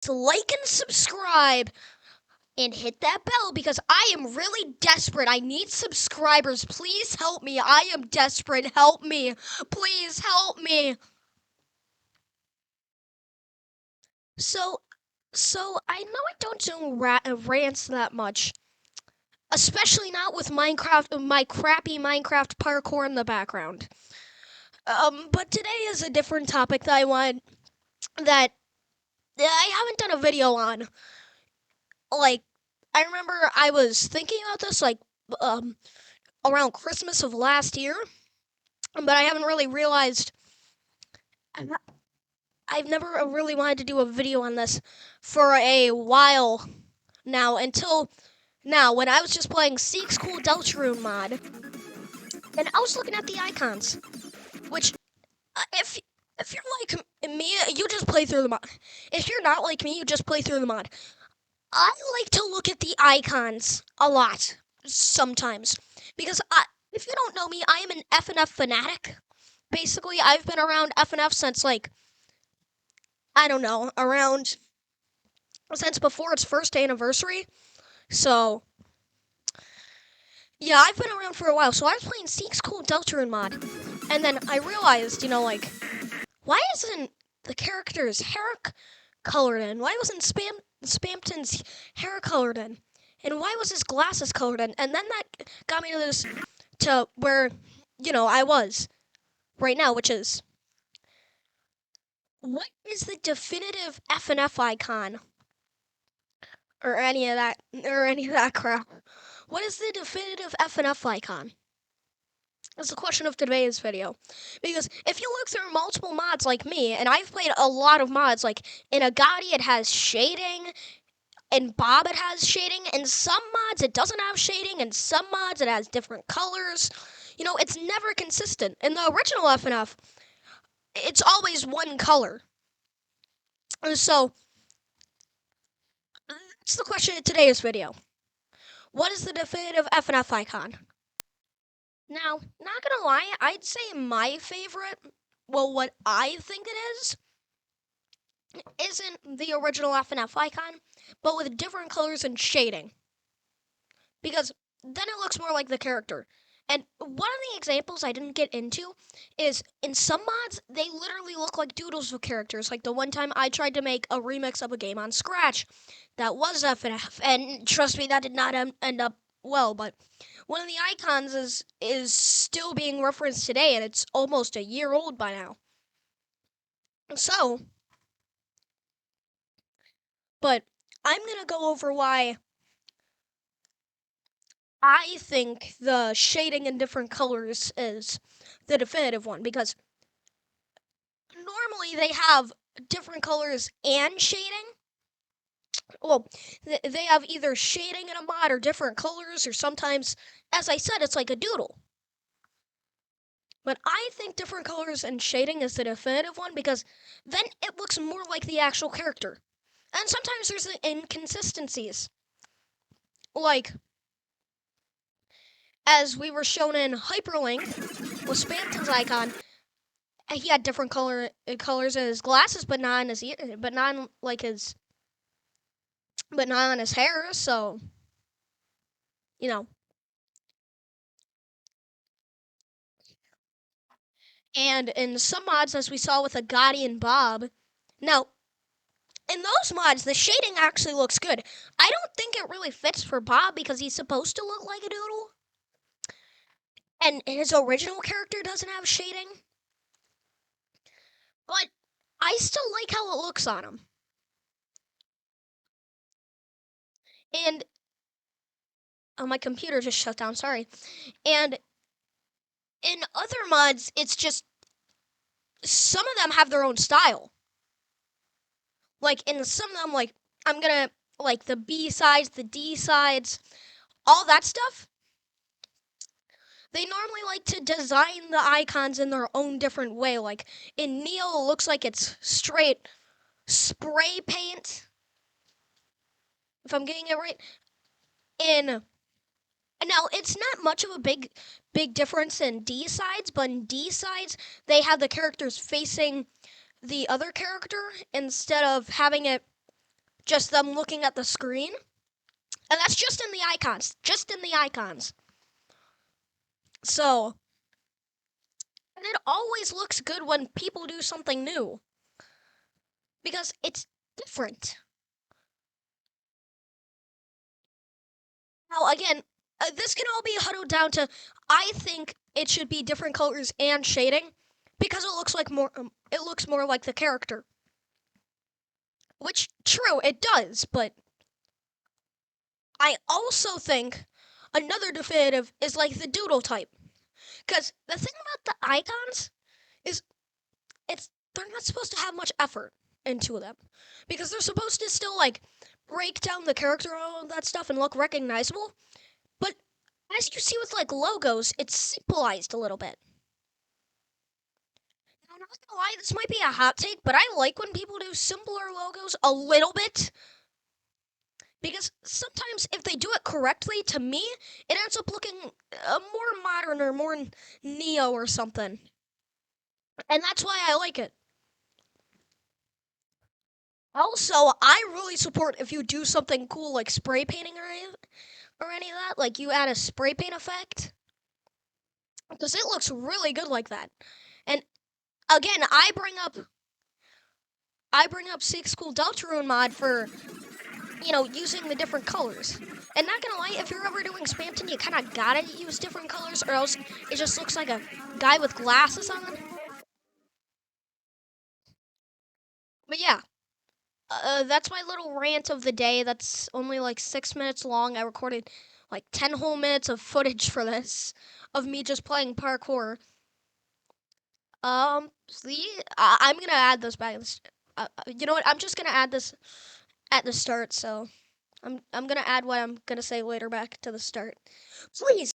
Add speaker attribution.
Speaker 1: to like and subscribe and hit that bell because I am really desperate. I need subscribers. Please help me. I am desperate. Help me. Please help me. So, I know I don't do rants that much, especially not with Minecraft, my crappy Minecraft parkour in the background. But today is a different topic that that I haven't done a video on. Like, I remember I was thinking about this um around Christmas of last year, but I haven't really realized. I've never really wanted to do a video on this for a while now until now when I was just playing Seek's Cool Deltarune mod, and I was looking at the icons, which if you're like me, you just play through the mod. If you're not like me, you just play through the mod. I like to look at the icons a lot sometimes because if you don't know me, I am an FNF fanatic. Basically, I've been around FNF since I don't know, around since before its first anniversary. So yeah, I've been around for a while. So I was playing Seek's Cool Deltarune mod, and then I realized, why isn't the character's hair colored in? Why wasn't Spamton's hair colored in? And why was his glasses colored in? And then that got me to where, I was right now, which is, what is the definitive FNF icon? Or any of that crap. What is the definitive FNF icon? That's the question of today's video. Because if you look through multiple mods like me, and I've played a lot of mods, like in Agati it has shading, in Bob it has shading, in some mods it doesn't have shading, in some mods it has different colors. It's never consistent. In the original FNF, it's always one color. So, that's the question of today's video. What is the definitive FNF icon? Now, not gonna lie, I'd say my favorite, well, what I think it isn't the original FNF icon, but with different colors and shading. Because then it looks more like the character. And one of the examples I didn't get into is in some mods, they literally look like doodles of characters. Like the one time I tried to make a remix of a game on Scratch that was FNF, and trust me, that did not end up well. But one of the icons is still being referenced today, and it's almost a year old by now. So, but I'm gonna go over why I think the shading in different colors is the definitive one, because normally they have different colors and shading. Well, they have either shading in a mod or different colors, or sometimes, as I said, it's like a doodle. But I think different colors and shading is the definitive one because then it looks more like the actual character. And sometimes there's inconsistencies. Like, as we were shown in Hyperlink with Spamton's icon, he had different colors in his glasses, but not in his but not in, like his, but not on his hair. So, you know. And in some mods, as we saw with Agati and Bob, now in those mods, the shading actually looks good. I don't think it really fits for Bob because he's supposed to look like a doodle, and his original character doesn't have shading. But I still like how it looks on him. And oh, my computer just shut down. Sorry. And in other mods, it's just some of them have their own style. Like in some of them, like I'm gonna like the B sides, the D sides, all that stuff. They normally like to design the icons in their own different way. Like in Neo, it looks like it's straight spray paint. If I'm getting it right. In now, it's not much of a big difference in D sides, but in D sides, they have the characters facing the other character instead of having it just them looking at the screen. And that's just in the icons. Just in the icons. So, and it always looks good when people do something new. Because it's different. Now, again, this can all be huddled down to I think it should be different colors and shading because it looks more like the character. Which true, it does, but I also think another definitive is like the doodle type. Cuz the thing about the icons is they're not supposed to have much effort into them because they're supposed to still like break down the character and all of that stuff and look recognizable. But as you see with like logos, it's simplified a little bit. Now, I'm not gonna lie, this might be a hot take, but I like when people do simpler logos a little bit. Because sometimes if they do it correctly, to me, it ends up looking more modern or more neo or something. And that's why I like it. Also, I really support if you do something cool like spray painting or any of that. Like you add a spray paint effect. Because it looks really good like that. And again, I bring up Six Cool Deltarune mod for, using the different colors. And not gonna lie, if you're ever doing Spamton, you kind of gotta use different colors, or else it just looks like a guy with glasses on. But yeah, that's my little rant of the day. That's only like 6 minutes long. I recorded like 10 whole minutes of footage for this of me just playing parkour. See, I'm gonna add this back. You know what? I'm just gonna add this at the start. So I'm gonna add what I'm gonna say later back to the start. Please